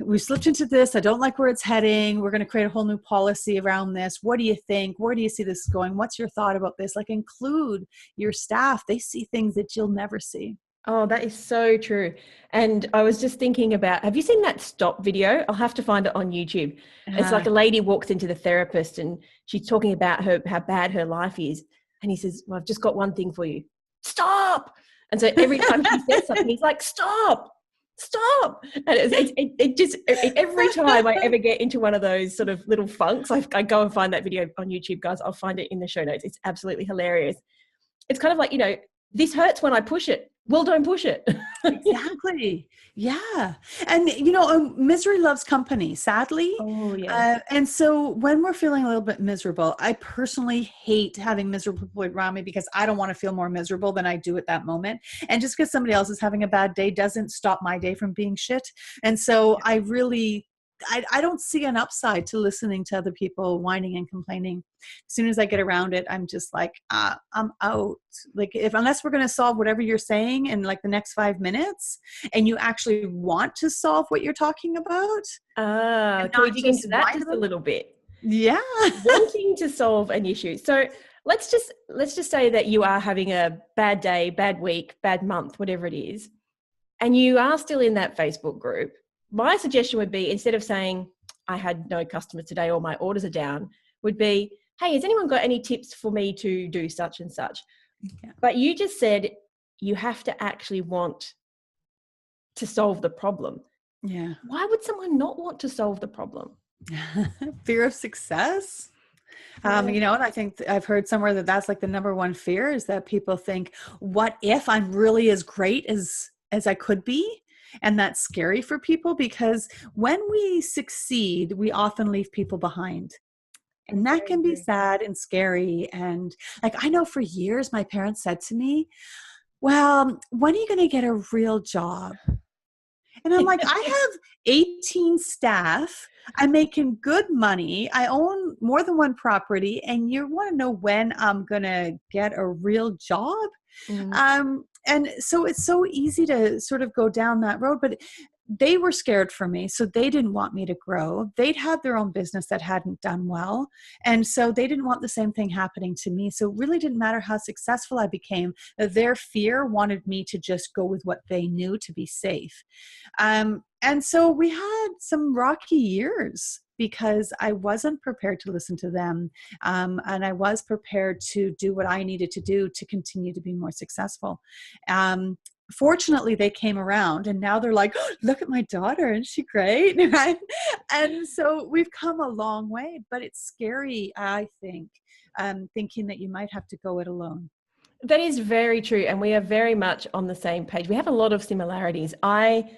we slipped into this. I don't like where it's heading. We're going to create a whole new policy around this. What do you think? Where do you see this going? What's your thought about this? Like include your staff. They see things that you'll never see. Oh, that is so true. And I was just thinking about, have you seen that stop video? I'll have to find it on YouTube. It's like a lady walks into the therapist and she's talking about how bad her life is. And he says, well, I've just got one thing for you. Stop. And so every time she says something, he's like, stop. stop. And every time I ever get into one of those sort of little funks, I go and find that video on YouTube, guys. I'll find it in the show notes. It's absolutely hilarious. It's kind of like, this hurts when I push it. Well, don't push it. Exactly. Yeah. And, misery loves company, sadly. Oh, yeah. And so when we're feeling a little bit miserable, I personally hate having miserable people around me because I don't want to feel more miserable than I do at that moment. And just because somebody else is having a bad day doesn't stop my day from being shit. And so I don't see an upside to listening to other people whining and complaining. As soon as I get around it, I'm just like, I'm out. Like unless we're going to solve whatever you're saying in like the next 5 minutes and you actually want to solve what you're talking about. Can we dig into that just a little bit? Yeah. Wanting to solve an issue. So let's just say that you are having a bad day, bad week, bad month, whatever it is, and you are still in that Facebook group. My suggestion would be, instead of saying, I had no customers today or my orders are down, would be, hey, has anyone got any tips for me to do such and such? Yeah. But you just said you have to actually want to solve the problem. Yeah. Why would someone not want to solve the problem? Fear of success. And I think I've heard somewhere that that's like the number one fear is that people think, what if I'm really as great as I could be? And that's scary for people because when we succeed, we often leave people behind. And that can be sad and scary. And like, I know for years, my parents said to me, well, when are you going to get a real job? And I'm like, I have 18 staff. I'm making good money. I own more than one property. And you want to know when I'm going to get a real job? Mm. And so it's so easy to sort of go down that road, but they were scared for me. So they didn't want me to grow. They'd had their own business that hadn't done well. And so they didn't want the same thing happening to me. So it really didn't matter how successful I became. Their fear wanted me to just go with what they knew to be safe. And so we had some rocky years because I wasn't prepared to listen to them. And I was prepared to do what I needed to do to continue to be more successful. Fortunately, they came around and now they're like, oh, look at my daughter, isn't she great? Right? And so we've come a long way, but it's scary, I think, thinking that you might have to go it alone. That is very true. And we are very much on the same page. We have a lot of similarities. I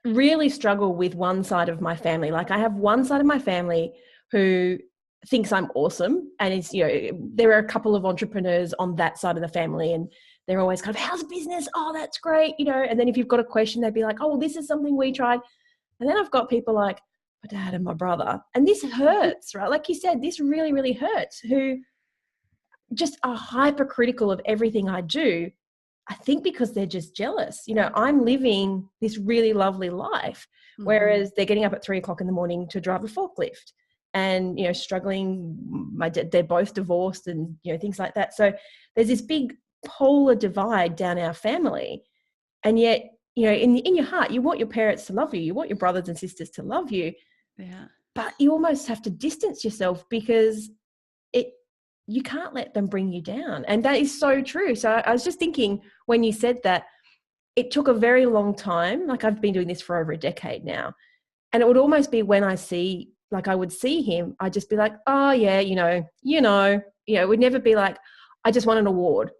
really struggle with one side of my family. Like I have one side of my family who thinks I'm awesome. And it's, there are a couple of entrepreneurs on that side of the family and they're always kind of, how's business? Oh, that's great. And then if you've got a question, they'd be like, oh, well, this is something we tried. And then I've got people like my dad and my brother, and this hurts, right? Like you said, this really, really hurts, who just are hypercritical of everything I do. I think because they're just jealous. I'm living this really lovely life, whereas they're getting up at 3 o'clock in the morning to drive a forklift and, struggling. They're both divorced and, things like that. So there's this big polar divide down our family. And yet, in your heart, you want your parents to love you. You want your brothers and sisters to love you. Yeah. But you almost have to distance yourself because you can't let them bring you down. And that is so true. So I was just thinking when you said that, it took a very long time. Like I've been doing this for over a decade now. And it would almost be when I would see him, I'd just be like, oh yeah, it would never be like, I just won an award.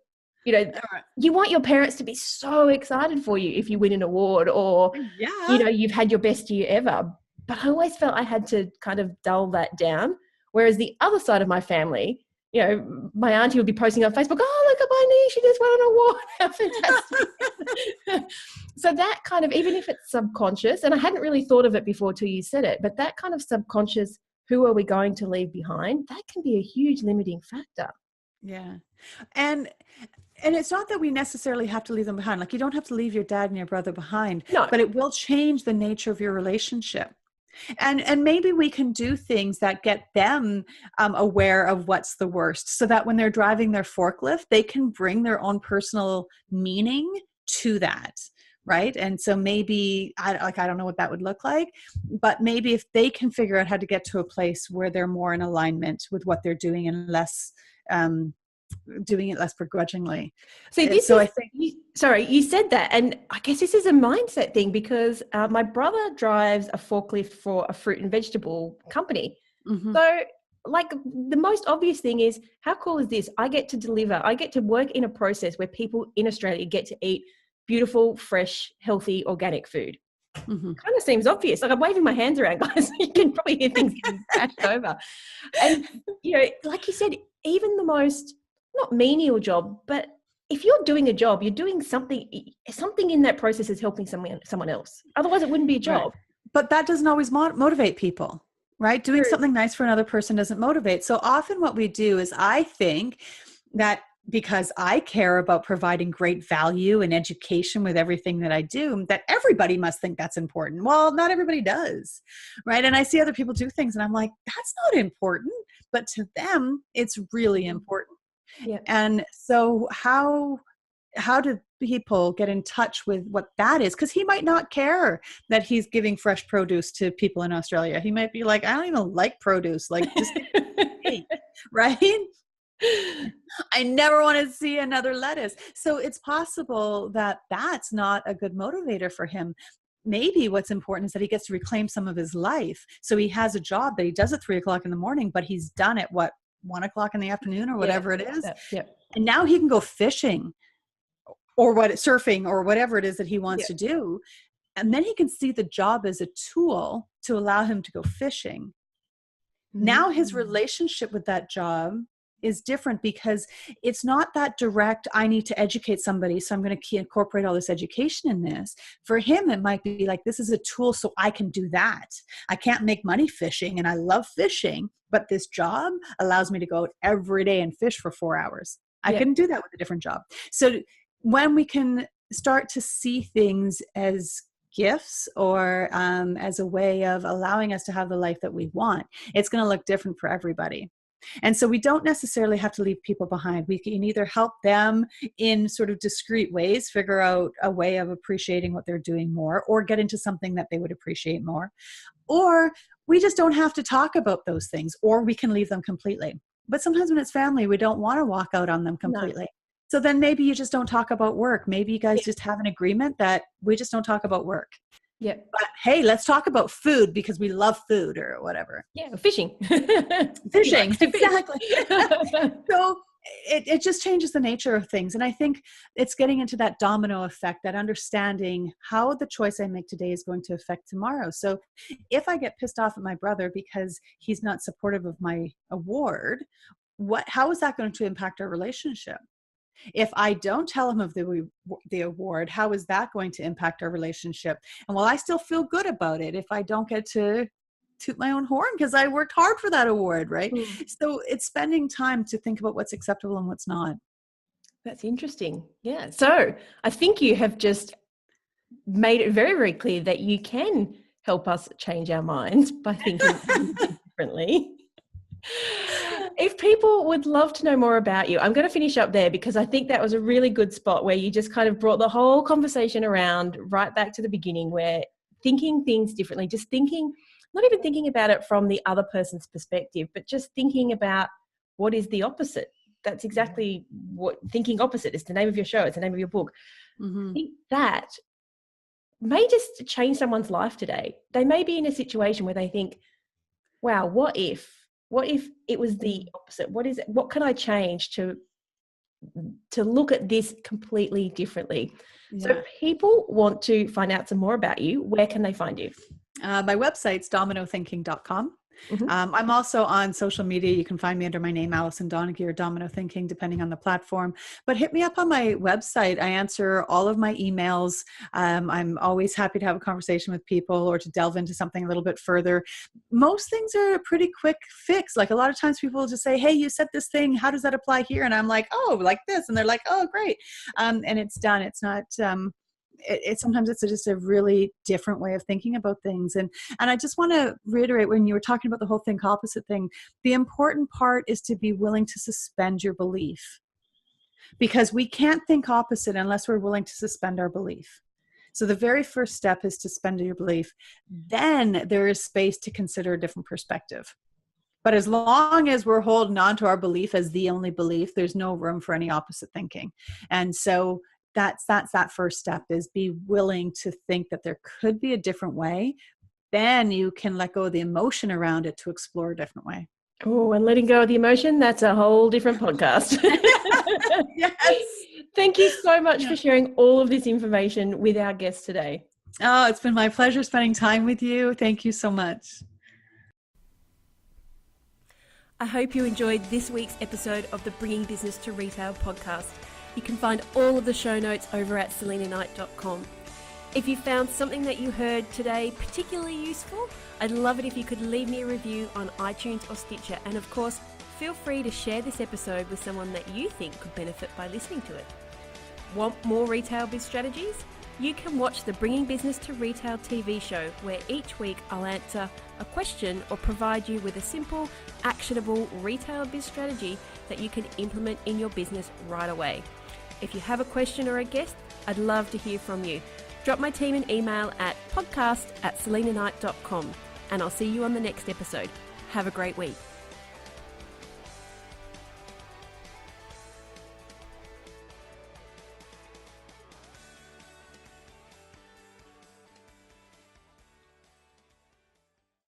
You want your parents to be so excited for you if you win an award or, you've had your best year ever. But I always felt I had to kind of dull that down. Whereas the other side of my family, my auntie would be posting on Facebook, oh, look at my niece, she just won an award. How fantastic. So that kind of, even if it's subconscious, and I hadn't really thought of it before till you said it, but that kind of subconscious, who are we going to leave behind? That can be a huge limiting factor. Yeah. And it's not that we necessarily have to leave them behind. Like you don't have to leave your dad and your brother behind, no. But it will change the nature of your relationship. And maybe we can do things that get them aware of what's the worst so that when they're driving their forklift, they can bring their own personal meaning to that. Right. And so maybe I don't know what that would look like, but maybe if they can figure out how to get to a place where they're more in alignment with what they're doing and less doing it less begrudgingly. See, sorry, you said that. And I guess this is a mindset thing because my brother drives a forklift for a fruit and vegetable company. Mm-hmm. So, like, the most obvious thing is, how cool is this? I get to deliver, I get to work in a process where people in Australia get to eat beautiful, fresh, healthy, organic food. Mm-hmm. Kind of seems obvious. Like, I'm waving my hands around, guys. You can probably hear things getting crashed over. And, like you said, even the most, not menial job, but if you're doing a job, you're doing something in that process is helping someone else. Otherwise, it wouldn't be a Right. job. But that doesn't always motivate people, right? Doing True. something nice for another person doesn't motivate. So often what we do is I think that because I care about providing great value and education with everything that I do, that everybody must think that's important. Well, not everybody does, right? And I see other people do things and I'm like, that's not important. But to them, it's really important. Yeah. And so how do people get in touch with what that is? Because he might not care that he's giving fresh produce to people in Australia. He might be like, I don't even like produce. Like, just eat, right? I never want to see another lettuce. So it's possible that that's not a good motivator for him. Maybe what's important is that he gets to reclaim some of his life. So he has a job that he does at 3:00 in the morning, but he's done at 1:00 in the afternoon or whatever it is. Yeah. And now he can go fishing or surfing or whatever it is that he wants to do. And then he can see the job as a tool to allow him to go fishing. Now his relationship with that job is different because it's not that direct, I need to educate somebody, so I'm going to incorporate all this education in this. For him, it might be like, this is a tool so I can do that. I can't make money fishing and I love fishing, but this job allows me to go out every day and fish for 4 hours. I couldn't do that with a different job. So when we can start to see things as gifts or as a way of allowing us to have the life that we want, it's going to look different for everybody. And so we don't necessarily have to leave people behind. We can either help them in sort of discreet ways, figure out a way of appreciating what they're doing more, or get into something that they would appreciate more. Or we just don't have to talk about those things, or we can leave them completely. But sometimes when it's family, we don't want to walk out on them completely. No. So then maybe you just don't talk about work. Maybe you guys just have an agreement that we just don't talk about work. Yeah. But hey, let's talk about food because we love food or whatever. Yeah, fishing. Fishing, exactly. So it just changes the nature of things. And I think it's getting into that domino effect, that understanding how the choice I make today is going to affect tomorrow. So if I get pissed off at my brother because he's not supportive of my award, how is that going to impact our relationship? If I don't tell him of the award, how is that going to impact our relationship? And will I still feel good about it if I don't get to toot my own horn because I worked hard for that award, right? So it's spending time to think about what's acceptable and what's not. That's interesting. Yeah. So I think you have just made it very, very clear that you can help us change our minds by thinking differently. If people would love to know more about you, I'm going to finish up there because I think that was a really good spot where you just kind of brought the whole conversation around right back to the beginning, where thinking things differently, just thinking, not even thinking about it from the other person's perspective, but just thinking about what is the opposite. That's exactly what thinking opposite is. The name of your show. It's the name of your book. I think that may just change someone's life today. They may be in a situation where they think, wow, what if it was the opposite? What can I change to look at this completely differently? Yeah. So if people want to find out some more about you, where can they find you? My website's dominothinking.com. I'm also on social media. You can find me under my name, Alison Donaghey, or Domino Thinking, depending on the platform. But hit me up on my website. I answer all of my emails. I'm always happy to have a conversation with people or to delve into something a little bit further. Most things are a pretty quick fix. Like a lot of times people will just say, hey, you said this thing. How does that apply here? And I'm like, oh, like this. And they're like, oh, great. And it's done. It's not... sometimes it's just a really different way of thinking about things. And I just want to reiterate, when you were talking about the whole think opposite thing, the important part is to be willing to suspend your belief, because we can't think opposite unless we're willing to suspend our belief. So the very first step is to suspend your belief. Then there is space to consider a different perspective. But as long as we're holding on to our belief as the only belief, there's no room for any opposite thinking. And so that's that first step, is be willing to think that there could be a different way. Then you can let go of the emotion around it to explore a different way. Oh, and letting go of the emotion, that's a whole different podcast. Yes. Thank you so much for sharing all of this information with our guests today. Oh, it's been my pleasure spending time with you. Thank you so much. I hope you enjoyed this week's episode of the Bringing Business to Retail podcast. You can find all of the show notes over at selenaknight.com. If you found something that you heard today particularly useful, I'd love it if you could leave me a review on iTunes or Stitcher. And of course, feel free to share this episode with someone that you think could benefit by listening to it. Want more retail biz strategies? You can watch the Bringing Business to Retail TV show, where each week I'll answer a question or provide you with a simple, actionable retail biz strategy that you can implement in your business right away. If you have a question or a guest, I'd love to hear from you. Drop my team an email at podcast@selenaknight.com, and I'll see you on the next episode. Have a great week.